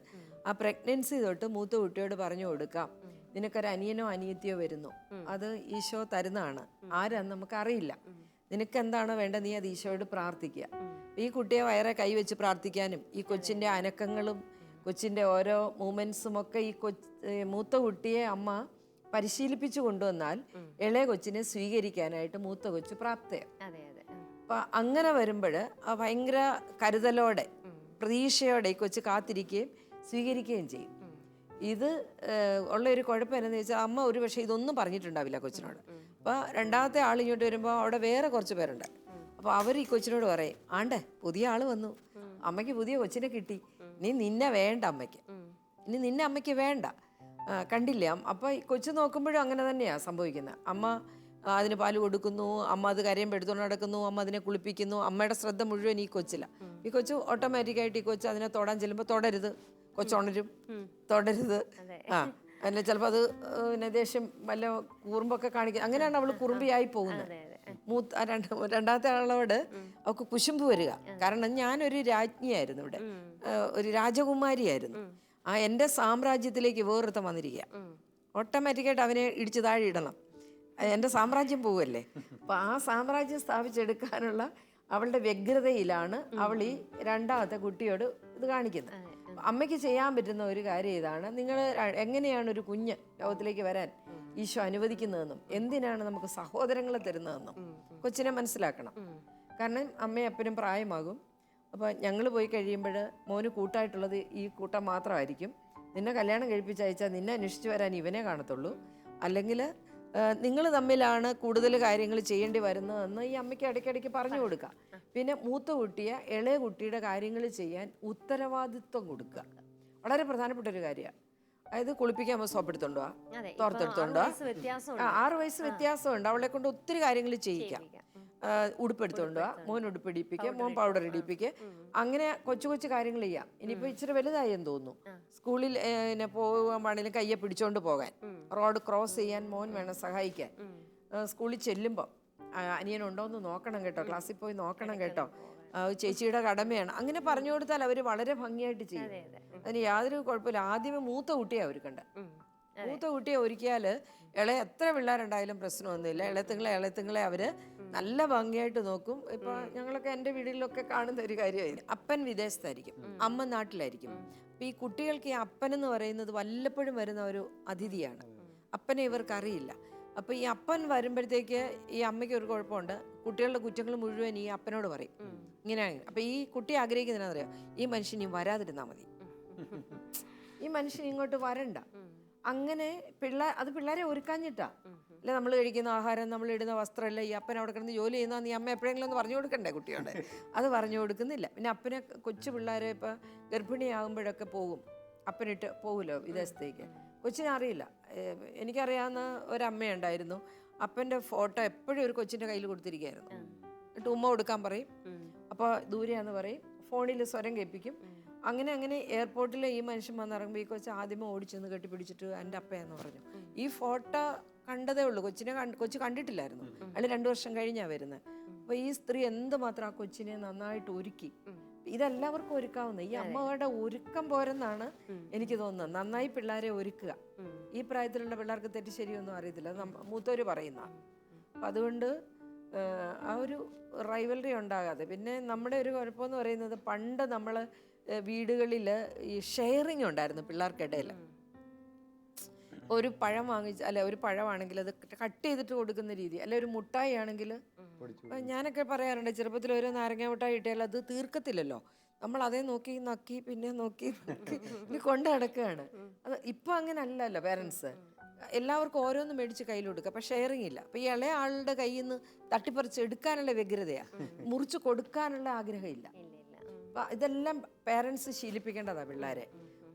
ആ പ്രഗ്നൻസി തൊട്ട് മൂത്ത കുട്ടിയോട് പറഞ്ഞു കൊടുക്കാം, നിനക്കൊരു അനിയനോ അനിയത്തിയോ വരുന്നു, അത് ഈശോ തരുന്നതാണ്. ആരാന്ന് നമുക്കറിയില്ല. നിനക്ക് എന്താണോ വേണ്ടത് നീ അത് ഈശോയോട് പ്രാർത്ഥിക്കുക. ഈ കുട്ടിയെ വയറെ കൈവച്ച് പ്രാർത്ഥിക്കാനും ഈ കൊച്ചിൻ്റെ അനക്കങ്ങളും കൊച്ചിൻ്റെ ഓരോ മൂമെൻസും ഒക്കെ ഈ മൂത്ത കുട്ടിയെ അമ്മ പരിശീലിപ്പിച്ചു കൊണ്ടുവന്നാൽ ഇളയ കൊച്ചിനെ സ്വീകരിക്കാനായിട്ട് മൂത്ത കൊച്ചു പ്രാപ്തയാണ്. അപ്പം അങ്ങനെ വരുമ്പോൾ ഭയങ്കര കരുതലോടെ പ്രതീക്ഷയോടെ ഈ കൊച്ച് കാത്തിരിക്കുകയും സ്വീകരിക്കുകയും ചെയ്യും. ഇത് ഉള്ളൊരു കുഴപ്പം എന്താണെന്ന് വെച്ചാൽ അമ്മ ഒരു പക്ഷേ ഇതൊന്നും പറഞ്ഞിട്ടുണ്ടാവില്ല കൊച്ചിനോട്. അപ്പോൾ രണ്ടാമത്തെ ആൾ ഇങ്ങോട്ട് വരുമ്പോൾ അവിടെ വേറെ കുറച്ച് പേരുണ്ട്. അപ്പോൾ അവർ ഈ കൊച്ചിനോട് പറയും, ആണ്ടേ പുതിയ ആൾ വന്നു, അമ്മയ്ക്ക് പുതിയ കൊച്ചിനെ കിട്ടി, ഇനി നിന്നെ വേണ്ട അമ്മയ്ക്ക്, ഇനി നിന്നെ അമ്മയ്ക്ക് വേണ്ട, കണ്ടില്ല. അപ്പോൾ ഈ കൊച്ചു നോക്കുമ്പോഴും അങ്ങനെ തന്നെയാണ് സംഭവിക്കുന്നത്. അമ്മ അതിന് പാല് കൊടുക്കുന്നു, അമ്മ അത് കരയുമ്പോൾ എടുത്തുകൊണ്ട് നടക്കുന്നു, അമ്മ അതിനെ കുളിപ്പിക്കുന്നു. അമ്മയുടെ ശ്രദ്ധ മുഴുവൻ ഈ കൊച്ചില്ല. ഈ കൊച്ചു ഓട്ടോമാറ്റിക്കായിട്ട് ഈ കൊച്ച് അതിനെ തൊടാൻ ചെല്ലുമ്പോൾ തൊടരുത്, കൊച്ചുണരും, തൊടരുത്. അതിന് ചിലപ്പോൾ അത് പിന്നെ ദേഷ്യം വല്ല കുറുമ്പൊക്കെ കാണിക്കുക. അങ്ങനെയാണ് അവൾ കുറുമ്പിയായി പോകുന്നത്. രണ്ടാമത്തെ ആളോട് അവൾക്ക് കുശുമ്പ് വരിക. കാരണം ഞാനൊരു രാജ്ഞിയായിരുന്നു, ഇവിടെ ഒരു രാജകുമാരിയായിരുന്നു. എൻ്റെ സാമ്രാജ്യത്തിലേക്ക് വേറൊരുത്തം വന്നിരിക്കുക. ഓട്ടോമാറ്റിക്കായിട്ട് അവനെ ഇടിച്ച് താഴെ ഇടണം. എൻ്റെ സാമ്രാജ്യം പോവല്ലേ. അപ്പം ആ സാമ്രാജ്യം സ്ഥാപിച്ചെടുക്കാനുള്ള അവളുടെ വ്യഗ്രതയിലാണ് അവൾ ഈ രണ്ടാമത്തെ കുട്ടിയോട് ഇത് കാണിക്കുന്നത്. അമ്മയ്ക്ക് ചെയ്യാൻ പറ്റുന്ന ഒരു കാര്യം ഇതാണ്, നിങ്ങൾ എങ്ങനെയാണ് ഒരു കുഞ്ഞ് ലോകത്തിലേക്ക് വരാൻ ഈശോ അനുവദിക്കുന്നതെന്നും എന്തിനാണ് നമുക്ക് സഹോദരങ്ങളെ തരുന്നതെന്നും കൊച്ചിനെ മനസ്സിലാക്കണം. കാരണം അമ്മയും അപ്പനും പ്രായമാകും. അപ്പോൾ ഞങ്ങൾ പോയി കഴിയുമ്പോൾ മോന് കൂട്ടായിട്ടുള്ളത് ഈ കൂട്ടം മാത്രമായിരിക്കും. നിന്നെ കല്യാണം കഴിപ്പിച്ചയച്ചാൽ നിന്നെ അന്വേഷിച്ച് വരാൻ ഇവനെ കാണത്തുള്ളൂ. അല്ലെങ്കിൽ നിങ്ങൾ തമ്മിലാണ് കൂടുതൽ കാര്യങ്ങൾ ചെയ്യേണ്ടി വരുന്നതെന്ന് ഈ അമ്മയ്ക്ക് ഇടയ്ക്കിടയ്ക്ക് പറഞ്ഞു കൊടുക്കുക. പിന്നെ മൂത്ത കുട്ടിയെ ഇളയ കുട്ടിയുടെ കാര്യങ്ങൾ ചെയ്യാൻ ഉത്തരവാദിത്വം കൊടുക്കുക. വളരെ പ്രധാനപ്പെട്ട ഒരു കാര്യമാണ്. അതായത് കുളിപ്പിക്കാൻ സോപ്പെടുത്തോണ്ടോ, തോർത്തെടുത്തോണ്ടോ, 6 വയസ്സ് വ്യത്യാസമുണ്ട്. അവളെ കൊണ്ട് ഒത്തിരി കാര്യങ്ങൾ ചെയ്യിക്കാം. ഉടുപ്പെടുത്തോണ്ടോ, മോൻ ഉടുപ്പിടിപ്പിക്കുക, മോൻ പൗഡർ ഇടിപ്പിക്കുക, അങ്ങനെ കൊച്ചു കൊച്ചു കാര്യങ്ങൾ ചെയ്യാം. ഇനിയിപ്പോൾ ഇച്ചിരി വലുതായി എന്ന് തോന്നുന്നു, സ്കൂളിൽ പോകാൻ പാടില്ല, കയ്യെ പിടിച്ചോണ്ട് പോകാൻ, റോഡ് ക്രോസ് ചെയ്യാൻ മോൻ വേണം സഹായിക്കാൻ. സ്കൂളിൽ ചെല്ലുമ്പോൾ അനിയനുണ്ടോ എന്ന് നോക്കണം കേട്ടോ, ക്ലാസ്സിൽ പോയി നോക്കണം കേട്ടോ, ചേച്ചിയുടെ കടമയാണ്. അങ്ങനെ പറഞ്ഞു കൊടുത്താൽ അവർ വളരെ ഭംഗിയായിട്ട് ചെയ്യും. അതിന് യാതൊരു കുഴപ്പമില്ല. ആദ്യമേ മൂത്ത കുട്ടിയെ ഒരുക്കണ്ട. മൂത്ത കുട്ടിയെ ഒരുക്കിയാൽ എത്ര പിള്ളേരുണ്ടായാലും പ്രശ്നമൊന്നുമില്ല. ഇളത്തുങ്ങളെ അവർ നല്ല ഭംഗിയായിട്ട് നോക്കും. ഇപ്പം ഞങ്ങളൊക്കെ എൻ്റെ വീടുകളിലൊക്കെ കാണുന്ന ഒരു കാര്യമായിരുന്നു. അപ്പൻ വിദേശത്തായിരിക്കും, അമ്മ നാട്ടിലായിരിക്കും. അപ്പം ഈ കുട്ടികൾക്ക് ഈ അപ്പൻ എന്ന് പറയുന്നത് വല്ലപ്പോഴും വരുന്ന ഒരു അതിഥിയാണ്. അപ്പനെ ഇവർക്കറിയില്ല. അപ്പോൾ ഈ അപ്പൻ വരുമ്പോഴത്തേക്ക് ഈ അമ്മയ്ക്ക് ഒരു കുഴപ്പമുണ്ട്, കുട്ടികളുടെ കുറ്റങ്ങൾ മുഴുവൻ ഈ അപ്പനോട് പറയും. ഇങ്ങനെയാണ്. അപ്പം ഈ കുട്ടി ആഗ്രഹിക്കുന്നതിനറിയാം, ഈ മനുഷ്യൻ ഈ വരാതിരുന്നാൽ മതി, ഈ മനുഷ്യൻ ഇങ്ങോട്ട് വരണ്ട. അങ്ങനെ പിള്ളേരെ ഒരുക്കാഞ്ഞിട്ടാ. അല്ലെ നമ്മൾ കഴിക്കുന്ന ആഹാരം, നമ്മൾ ഇടുന്ന വസ്ത്രമല്ല, ഈ അപ്പൻ അവിടെ കിടന്ന് ജോലി ചെയ്യുന്ന നീ അമ്മ എപ്പോഴെങ്കിലും ഒന്ന് പറഞ്ഞു കൊടുക്കണ്ടേ കുട്ടിയോടെ? അത് പറഞ്ഞു കൊടുക്കുന്നില്ല. പിന്നെ അപ്പനെ കൊച്ചു പിള്ളേരെ ഇപ്പം ഗർഭിണിയാകുമ്പോഴൊക്കെ പോകും, അപ്പനിട്ട് പോകുമല്ലോ വിദേശത്തേക്ക്. കൊച്ചിനറിയില്ല. എനിക്കറിയാവുന്ന ഒരമ്മയുണ്ടായിരുന്നു, അപ്പൻ്റെ ഫോട്ടോ എപ്പോഴും ഒരു കൊച്ചിൻ്റെ കയ്യിൽ കൊടുത്തിരിക്കുകയായിരുന്നു. എന്നിട്ട് ഉമ്മ കൊടുക്കാൻ പറയും. അപ്പോൾ ദൂരെയാന്ന് പറയും, ഫോണിൽ സ്വരം കേൾപ്പിക്കും. അങ്ങനെ എയർപോർട്ടിൽ ഈ മനുഷ്യൻ വന്നിറങ്ങുമ്പോൾ ഈ കൊച്ച് ആദ്യമേ ഓടിച്ചെന്ന് കെട്ടിപ്പിടിച്ചിട്ട് എൻ്റെ അപ്പയെന്ന് പറഞ്ഞു. ഈ ഫോട്ടോ കണ്ടതേ ഉള്ളൂ, കൊച്ചു കണ്ടിട്ടില്ലായിരുന്നു. അതിൽ 2 വർഷം കഴിഞ്ഞാണ് വരുന്നത്. അപ്പോൾ ഈ സ്ത്രീ എന്തുമാത്രം ആ കൊച്ചിനെ നന്നായിട്ട് ഒരുക്കി. ഇതെല്ലാവർക്കും ഒരുക്കാവുന്ന, ഈ അമ്മയുടെ ഒരുക്കം പോരെന്നാണ് എനിക്ക് തോന്നുന്നത്. നന്നായി പിള്ളേരെ ഒരുക്കുക. ഈ പ്രായത്തിലുള്ള പിള്ളേർക്ക് തെറ്റ് ശരിയൊന്നും അറിയത്തില്ല, മൂത്തവർ പറയുന്ന. അപ്പം അതുകൊണ്ട് ആ ഒരു റൈവലറി ഉണ്ടാകാതെ. പിന്നെ നമ്മുടെ ഒരു കുഴപ്പമെന്ന് പറയുന്നത്, പണ്ട് നമ്മൾ വീടുകളിൽ ഈ ഷെയറിങ് ഉണ്ടായിരുന്നു പിള്ളേർക്കിടയിൽ. ഒരു പഴം വാങ്ങിച്ച് അല്ല ഒരു പഴമാണെങ്കിൽ അത് കട്ട് ചെയ്തിട്ട് കൊടുക്കുന്ന രീതി, അല്ലെ ഒരു മുട്ടായി ആണെങ്കിൽ ഞാനൊക്കെ പറയാറുണ്ട് ചെറുപ്പത്തിൽ ഒരു നാരങ്ങ മുട്ടായി ഇട്ടാൽ അത് തീർക്കത്തില്ലല്ലോ, നമ്മൾ അതേ നോക്കി നക്കി പിന്നെ നോക്കി ഇനി കൊണ്ട് നടക്കുകയാണ്. അത് ഇപ്പം അങ്ങനെ അല്ലല്ലോ പേരൻസ്, എല്ലാവർക്കും ഓരോന്നും മേടിച്ച് കയ്യിൽ കൊടുക്കുക, അപ്പം ഷെയറിങ് ഇല്ല. അപ്പം ഈ ഇളയ ആളുടെ കയ്യിൽ നിന്ന് തട്ടിപ്പറിച്ച് എടുക്കാനുള്ള വ്യഗ്രതയാണ്, മുറിച്ച് കൊടുക്കാനുള്ള ആഗ്രഹമില്ല. അപ്പം ഇതെല്ലാം പേരൻസ് ശീലിപ്പിക്കേണ്ടതാണ് പിള്ളേരെ.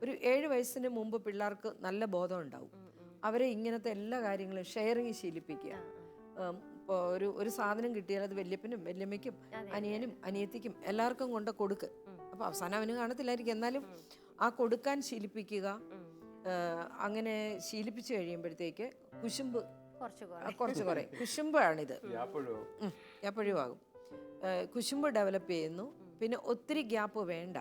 ഒരു 7 വയസ്സിന് മുമ്പ് പിള്ളേർക്ക് നല്ല ബോധം ഉണ്ടാവും. അവരെ ഇങ്ങനത്തെ എല്ലാ കാര്യങ്ങളും ഷെയറിങ് ശീലിപ്പിക്കുക. ഇപ്പോൾ ഒരു സാധനം കിട്ടിയാൽ അത് വല്യപ്പനും വല്യമ്മയ്ക്കും അനിയനും അനിയത്തിക്കും എല്ലാവർക്കും കൊണ്ട് കൊടുക്ക്. അപ്പോൾ അവസാനം അവന് കാണത്തില്ലായിരിക്കും, എന്നാലും ആ കൊടുക്കാൻ ശീലിപ്പിക്കുക. അങ്ങനെ ശീലിപ്പിച്ചു കഴിയുമ്പോഴത്തേക്ക് കുശുമ്പ് കുറച്ച് കുറയും. കുശുമ്പാണിത്, എപ്പോഴും ആകും. കുശുമ്പ് ഡെവലപ്പ് ചെയ്യുന്നു. പിന്നെ ഒത്തിരി ഗ്യാപ്പ് വേണ്ട.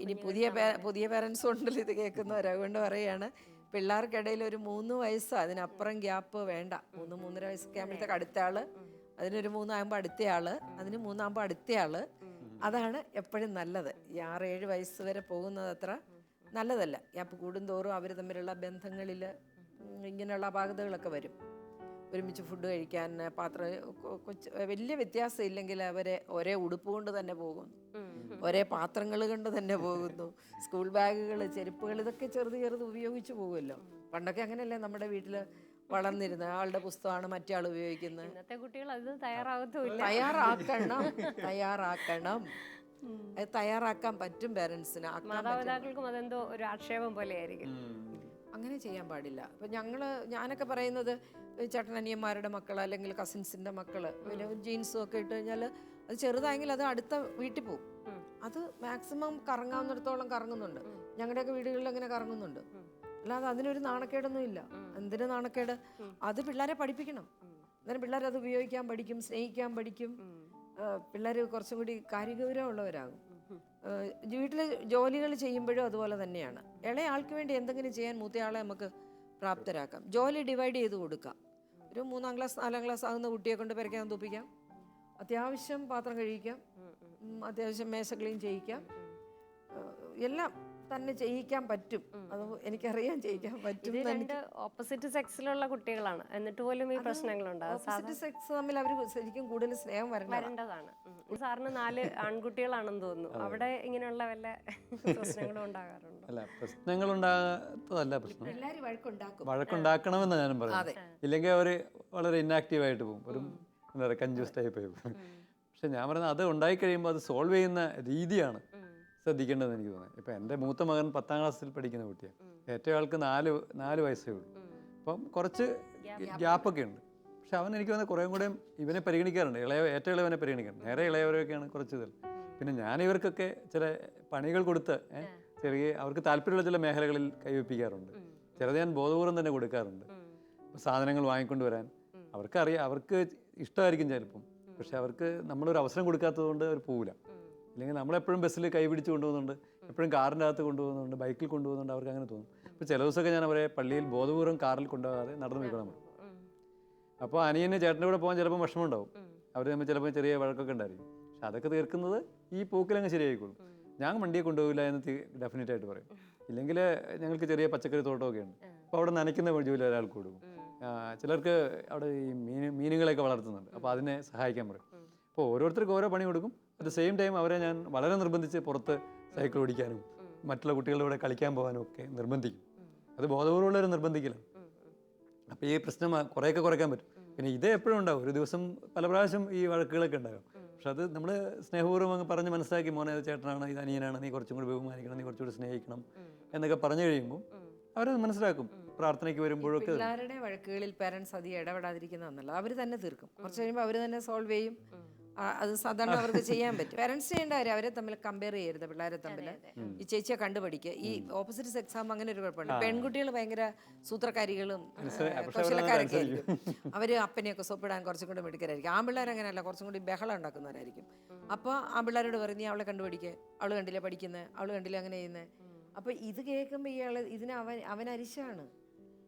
ഇനി പുതിയ പേരൻസ് ഉണ്ടല്ലോ ഇത് കേൾക്കുന്നവർ, അതുകൊണ്ട് പറയുകയാണ് പിള്ളേർക്കിടയിൽ ഒരു 3 വയസ്സ് അതിനപ്പുറം ഗ്യാപ്പ് വേണ്ട. 3-3.5 വയസ്സൊക്കെ ആകുമ്പോഴത്തേക്ക് അടുത്ത ആള്, അതിനൊരു 3 ആകുമ്പോൾ അടുത്ത ആള്, അതിന് 3 ആകുമ്പോൾ അടുത്ത ആള്. അതാണ് എപ്പോഴും നല്ലത്. ഈ 6-7 വയസ്സ് വരെ പോകുന്നത് അത്ര നല്ലതല്ല. ഗ്യാപ്പ് കൂടുന്തോറും അവർ തമ്മിലുള്ള ബന്ധങ്ങളിൽ ഇങ്ങനെയുള്ള അപാകതകളൊക്കെ വരും. ഒരുമിച്ച് ഫുഡ് കഴിക്കാൻ വലിയ വ്യത്യാസം ഇല്ലെങ്കിൽ അവരെ ഒരേ ഉടുപ്പ് കൊണ്ട് തന്നെ പോകുന്നു, ഒരേ പാത്രങ്ങൾ കൊണ്ട് തന്നെ പോകുന്നു, സ്കൂൾ ബാഗുകൾ, ചെരുപ്പുകൾ, ഇതൊക്കെ ചെറുത് ഉപയോഗിച്ച് പോകുമല്ലോ. പണ്ടൊക്കെ അങ്ങനെയല്ലേ നമ്മുടെ വീട്ടിൽ വളർന്നിരുന്നത്, ആളുടെ പുസ്തകമാണ് മറ്റേ ആൾ ഉപയോഗിക്കുന്നത്. ഇന്നത്തെ കുട്ടികൾ അത് തയ്യാറാകത്തുമില്ല. തയ്യാറാക്കണം. അത് തയ്യാറാക്കാൻ പറ്റും പേരൻസിന്. മാതാപിതാക്കൾക്കും അതെന്തോ ഒരു ആക്ഷേപം പോലെ ആയിരിക്കും. അങ്ങനെ ചെയ്യാൻ പാടില്ല. അപ്പം ഞാനൊക്കെ പറയുന്നത് ചേട്ടനനിയന്മാരുടെ മക്കൾ അല്ലെങ്കിൽ കസിൻസിൻ്റെ മക്കൾ പിന്നെ ജീൻസും ഒക്കെ ഇട്ട് കഴിഞ്ഞാൽ അത് ചെറുതായെങ്കിൽ അത് അടുത്ത വീട്ടിൽ പോകും. അത് മാക്സിമം കറങ്ങാവുന്നിടത്തോളം കറങ്ങുന്നുണ്ട്. ഞങ്ങളുടെയൊക്കെ വീടുകളിൽ അങ്ങനെ കറങ്ങുന്നുണ്ട്. അല്ലാതെ അതിനൊരു നാണക്കേടൊന്നും ഇല്ല. എന്തിനു നാണക്കേട്? അത് പിള്ളേരെ പഠിപ്പിക്കണം. അന്നേരം പിള്ളേർ അത് ഉപയോഗിക്കാൻ പഠിക്കും, സ്നേഹിക്കാൻ പഠിക്കും. പിള്ളേർ കുറച്ചും കൂടി കാര്യഗൗരവമുള്ളവരാകും. വീട്ടിൽ ജോലികൾ ചെയ്യുമ്പോഴും അതുപോലെ തന്നെയാണ്. ഇളയ ആൾക്ക് വേണ്ടി എന്തെങ്കിലും ചെയ്യാൻ മൂത്തയാളെ നമുക്ക് പ്രാപ്തരാക്കാം. ജോലി ഡിവൈഡ് ചെയ്ത് കൊടുക്കാം. ഒരു 3-ാം ക്ലാസ് 4-ാം ക്ലാസ് ആകുന്ന കുട്ടിയെ കൊണ്ട് പെരയ്ക്കാൻ തോപ്പിക്കാം, അത്യാവശ്യം പാത്രം കഴിക്കാം, അത്യാവശ്യം മേശ ക്ലീൻ ചെയ്യിക്കാം, എല്ലാം തന്നെ ചെയ്യിക്കാൻ പറ്റും. അത് എനിക്കറിയാം, ചെയ്യിക്കാൻ പറ്റും. ഓപ്പോസിറ്റ് സെക്സിലുള്ള കുട്ടികളാണ്, എന്നിട്ട് പോലും ഈ പ്രശ്നങ്ങളുണ്ടാകും. ഓപ്പോസിറ്റ് സെക്സ് തമ്മിൽ അവർ ശരിക്കും കൂടുതൽ സ്നേഹം വരേണ്ടതാണ്. സാറിന് 4 ആൺകുട്ടികളാണെന്ന് തോന്നുന്നു. അവിടെ ഇങ്ങനെയുള്ള വല്ല പ്രശ്നങ്ങളും ഉണ്ടാകാറുണ്ടോ? അല്ല, പ്രശ്നങ്ങൾ ഉണ്ടാകാത്തതല്ല പ്രശ്നം. എല്ലാവരും വഴക്കുണ്ടാക്കണമെന്ന് ഞാനും പറയുന്നത്. ഇല്ലെങ്കിൽ അവർ വളരെ ഇന്നാക്റ്റീവായിട്ട് പോകും, ഒരു എന്താ പറയുക കഞ്ചൂസ് ടൈപ്പ് ആയി പോകും. പക്ഷെ ഞാൻ പറയുന്നത് അത് ഉണ്ടായിക്കഴിയുമ്പോൾ അത് സോൾവ് ചെയ്യുന്ന രീതിയാണ് ശ്രദ്ധിക്കേണ്ടതെന്ന് എനിക്ക് തോന്നുന്നത്. ഇപ്പം എൻ്റെ മൂത്ത മകൻ 10ാം ക്ലാസ്സിൽ പഠിക്കുന്ന കുട്ടിയാണ്. ഏറ്റവും ആൾക്ക് 4 വയസ്സേ ഉള്ളൂ. അപ്പം കുറച്ച് ഗ്യാപ്പൊക്കെ ഉണ്ട്. പക്ഷെ അവൻ എനിക്ക് തോന്നുന്നത് കുറേ കൂടെ ഇവനെ പരിഗണിക്കാറുണ്ട്. ഏറ്റവും ഇളയവനെ പരിഗണിക്കാറുണ്ട്. നേരെ ഇളയവരൊക്കെയാണ് കുറച്ച് ഇതിൽ. പിന്നെ ഞാൻ ഇവർക്കൊക്കെ ചില പണികൾ കൊടുത്ത് അവർക്ക് താല്പര്യമുള്ള ചില മേഖലകളിൽ കൈവപ്പിക്കാറുണ്ട്. ചിലത് ഞാൻ ബോധപൂർവ്വം തന്നെ കൊടുക്കാറുണ്ട്. സാധനങ്ങൾ വാങ്ങിക്കൊണ്ട് വരാൻ അവർക്കറിയാം, അവർക്ക് ഇഷ്ടമായിരിക്കും ചിലപ്പം. പക്ഷെ അവർക്ക് നമ്മളൊരു അവസരം കൊടുക്കാത്തത് കൊണ്ട് അവർ പോകില്ല. അല്ലെങ്കിൽ നമ്മളെപ്പോഴും ബസ്സിൽ കൈ പിടിച്ച് കൊണ്ടുപോകുന്നുണ്ട്, എപ്പോഴും കാറിൻ്റെ അകത്ത് കൊണ്ടുപോകുന്നുണ്ട്, ബൈക്കിൽ കൊണ്ടുപോകുന്നുണ്ട്, അവർക്ക് അങ്ങനെ തോന്നും. ഇപ്പോൾ ചില ദിവസമൊക്കെ ഞാൻ അവരെ പള്ളിയിൽ ബോധപൂർവ്വം കാറിൽ കൊണ്ടുപോകാതെ നടന്നു പോയിക്കൊള്ളാൻ പറയും. അപ്പോൾ അനിയന് ചേട്ടൻ്റെ കൂടെ പോകാൻ ചിലപ്പോൾ വിഷമം ഉണ്ടാവും. അവർ തമ്മിൽ ചിലപ്പോൾ ചെറിയ വഴക്കൊക്കെ ഉണ്ടായിരിക്കും. പക്ഷെ അതൊക്കെ തീർക്കുന്നത് ഈ പോക്കിലങ്ങ് ശരിയായിക്കോളും. ഞാൻ വണ്ടിയെ കൊണ്ടുപോകില്ല എന്ന് ഡെഫിനറ്റായിട്ട് പറയും. ഇല്ലെങ്കിൽ ഞങ്ങൾക്ക് ചെറിയ പച്ചക്കറി തോട്ടമൊക്കെ ഉണ്ട്. അപ്പോൾ അവിടെ നനയ്ക്കുന്ന ജോലി ഒരാൾക്ക് കൊടുക്കും. ചിലർക്ക് അവിടെ ഈ മീനുകളെയൊക്കെ വളർത്തുന്നുണ്ട്, അപ്പോൾ അതിനെ സഹായിക്കാൻ പറയും. അപ്പോൾ ഓരോരുത്തർക്കും ഓരോ പണി കൊടുക്കും. അറ്റ് ദ സെയിം ടൈം അവരെ ഞാൻ വളരെ നിർബന്ധിച്ച് പുറത്ത് സൈക്കിൾ ഓടിക്കാനും മറ്റുള്ള കുട്ടികളുടെ കൂടെ കളിക്കാൻ പോകാനും ഒക്കെ നിർബന്ധിക്കും. അത് ബോധപൂർവ്വമുള്ളവർ നിർബന്ധിക്കില്ല. അപ്പോൾ ഈ പ്രശ്നം കുറേയൊക്കെ കുറയ്ക്കാൻ പറ്റും. പിന്നെ ഇതേ എപ്പോഴും ഉണ്ടാവും, ഒരു ദിവസം പല പ്രാവശ്യം ഈ വഴക്കുകളൊക്കെ ഉണ്ടാകും. പക്ഷെ അത് നമ്മൾ സ്നേഹപൂർവ്വം അങ്ങ് പറഞ്ഞ് മനസ്സിലാക്കി, മോനെ ചേട്ടനാണ്, ഇത് അനിയനാണ്, നീ കുറച്ചും കൂടി ബഹുമാനിക്കണം, നീ കുറച്ചുകൂടി സ്നേഹിക്കണം എന്നൊക്കെ പറഞ്ഞു കഴിയുമ്പോൾ അവരത് മനസ്സിലാക്കും. പ്രാർത്ഥനയ്ക്ക് വരുമ്പോഴൊക്കെ പിള്ളേരുടെ വഴക്കുകളിൽ പേരൻസ് അധികം ഇടപെടാതിരിക്കുന്നതെന്നല്ല, അവർ തന്നെ തീർക്കും. കുറച്ച് കഴിയുമ്പോൾ അവർ തന്നെ സോൾവ് ചെയ്യും. അത് സാധാരണ അവർക്ക് ചെയ്യാൻ പറ്റും. പേരൻസ് ചെയ്യേണ്ട കാര്യം അവരെ തമ്മിൽ കമ്പയർ ചെയ്യരുത്. പിള്ളേരെ തമ്മിൽ ഈ ചേച്ചിയെ കണ്ടുപഠിക്കുക. ഈ ഓപ്പോസിറ്റ് സെക്സ് ആകുമ്പോൾ അങ്ങനെ ഒരു കുഴപ്പമില്ല. പെൺകുട്ടികൾ ഭയങ്കര സൂത്രക്കാരികളും കൗശലക്കാരൊക്കെ ആയിരിക്കും. അവർ അപ്പനെയൊക്കെ സോപ്പിടാൻ കുറച്ചും കൂടി മിടുക്കരായിരിക്കും. ആൺപിള്ളേർ അങ്ങനെയല്ല, കുറച്ചും കൂടി ബഹളം ഉണ്ടാക്കുന്നവരായിരിക്കും. അപ്പോൾ ആൺപിള്ളേരോട് പറയും, നീ അവളെ കണ്ടുപഠിക്കുക, അവൾ കണ്ടില്ല പഠിക്കുന്നത്, അവൾ കണ്ടില്ല അങ്ങനെ ചെയ്യുന്നത്. അപ്പോൾ ഇത് കേൾക്കുമ്പോൾ ഇയാൾ ഇതിന് അവൻ അരിശാണ്,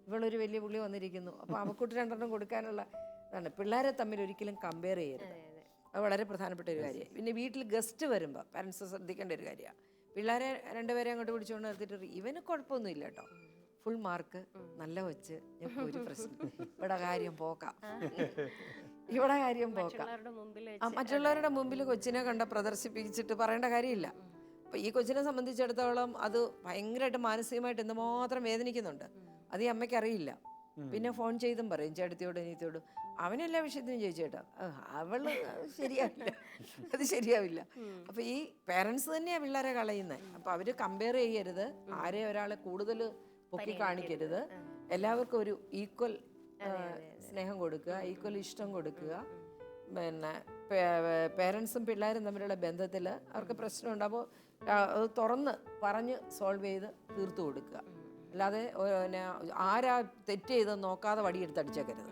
ഇവളൊരു വലിയ പുള്ളി വന്നിരിക്കുന്നു. അപ്പോൾ അവക്കൂട്ട് 2 കൊടുക്കാനുള്ള ഇതാണ്. പിള്ളേരെ തമ്മിൽ ഒരിക്കലും കമ്പയർ ചെയ്യരുത്. അത് വളരെ പ്രധാനപ്പെട്ട ഒരു കാര്യമാണ്. പിന്നെ വീട്ടിൽ ഗസ്റ്റ് വരുമ്പോൾ പാരൻസ് ശ്രദ്ധിക്കേണ്ട ഒരു കാര്യമാണ്. പിള്ളേരെ രണ്ടുപേരെ അങ്ങോട്ട് പിടിച്ചുകൊണ്ട് നിർത്തിയിട്ട് ഇവന് കുഴപ്പമൊന്നുമില്ല കേട്ടോ, ഫുൾ മാർക്ക്, നല്ല കൊച്ച്, ഞങ്ങൾക്ക് ഒരു പ്രശ്നം, ഇവിടെ കാര്യം പോക്കാം, ഇവിടെ കാര്യം പോക്കാം. മറ്റുള്ളവരുടെ മുമ്പിൽ മറ്റുള്ളവരുടെ മുമ്പിൽ കൊച്ചിനെ കണ്ട പ്രദർശിപ്പിച്ചിട്ട് പറയേണ്ട കാര്യമില്ല. അപ്പം ഈ കൊച്ചിനെ സംബന്ധിച്ചിടത്തോളം അത് ഭയങ്കരമായിട്ട് മാനസികമായിട്ട് എന്തുമാത്രം വേദനിക്കുന്നുണ്ട്, അത് ഈ അമ്മയ്ക്ക് അറിയില്ല. പിന്നെ ഫോൺ ചെയ്തും പറയും ചേട്ടത്തിയോട് അനിയത്തിയോട്, അവനെല്ലാ വിഷയത്തിനും ചോദിച്ചേട്ടാ, അവള് ശരിയാവില്ല, അത് ശരിയാവില്ല. അപ്പം ഈ പേരൻസ് തന്നെയാണ് പിള്ളേരെ കളയുന്നത്. അപ്പം അവർ കമ്പയർ ചെയ്യരുത്, ആരെ ഒരാളെ കൂടുതൽ പൊക്കി കാണിക്കരുത്, എല്ലാവർക്കും ഒരു ഈക്വൽ സ്നേഹം കൊടുക്കുക, ഈക്വൽ ഇഷ്ടം കൊടുക്കുക. പിന്നെ പേരൻസും പിള്ളേരും തമ്മിലുള്ള ബന്ധത്തിൽ അവർക്ക് പ്രശ്നമുണ്ട്, അപ്പോൾ അത് തുറന്ന് പറഞ്ഞ് സോൾവ് ചെയ്ത് തീർത്തു കൊടുക്കുക. അല്ലാതെ ആരാ തെറ്റ് ചെയ്തെന്ന് നോക്കാതെ വടിയെടുത്ത് അടിച്ചേക്കരുത്.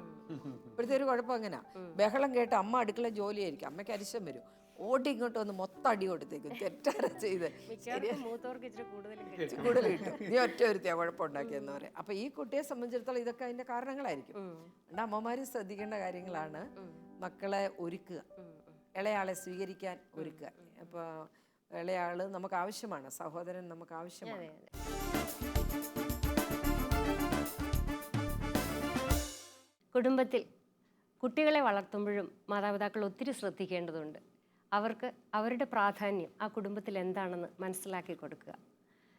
ഇപ്പോഴത്തെ ഒരു കുഴപ്പം എങ്ങനെയാ, ബഹളം കേട്ട് അമ്മ അടുക്കള ജോലിയായിരിക്കും, അമ്മയ്ക്ക് അരിശം വരും, ഓടി ഇങ്ങോട്ട് വന്ന് മൊത്തം അടി കൊടുത്തേക്കും, തെറ്റാരാ ചെയ്ത് മൂത്തവർക്ക് ഇച്ചിരി കൂടുതൽ കിട്ടും, നീ ഒറ്റ ഒരുത്തിയാ കുഴപ്പമുണ്ടാക്കിയെന്ന് പറയാം. അപ്പൊ ഈ കുട്ടിയെ സംബന്ധിച്ചിടത്തോളം ഇതൊക്കെ അതിന്റെ കാരണങ്ങളായിരിക്കും. അതുകൊണ്ട് അമ്മമാര് ശ്രദ്ധിക്കേണ്ട കാര്യങ്ങളാണ് മക്കളെ ഒരുക്കുക, ഇളയാളെ സ്വീകരിക്കാൻ ഒരുക്കുക. അപ്പോൾ ഇളയാള് നമുക്ക് ആവശ്യമാണ്, സഹോദരൻ നമുക്ക് ആവശ്യമാണ്. കുടുംബത്തിൽ കുട്ടികളെ വളർത്തുമ്പോഴും മാതാപിതാക്കൾ ഒത്തിരി ശ്രദ്ധിക്കേണ്ടതുണ്ട്. അവർക്ക് അവരുടെ പ്രാധാന്യം ആ കുടുംബത്തിൽ എന്താണെന്ന് മനസ്സിലാക്കി കൊടുക്കുക.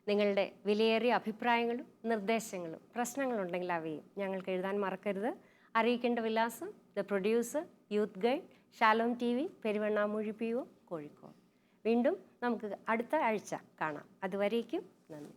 നിങ്ങളുടെ വിലയേറിയ അഭിപ്രായങ്ങളും നിർദ്ദേശങ്ങളും പ്രശ്നങ്ങളുണ്ടെങ്കിൽ അവയും ഞങ്ങൾക്ക് എഴുതാൻ മറക്കരുത്. അറിയിക്കേണ്ട വിലാസം: the producer, youth guide, Shalom TV, Peruvannamuzhi PO, Kozhikode. വീണ്ടും നമുക്ക് അടുത്ത ആഴ്ച കാണാം. അതുവരേക്കും നന്ദി.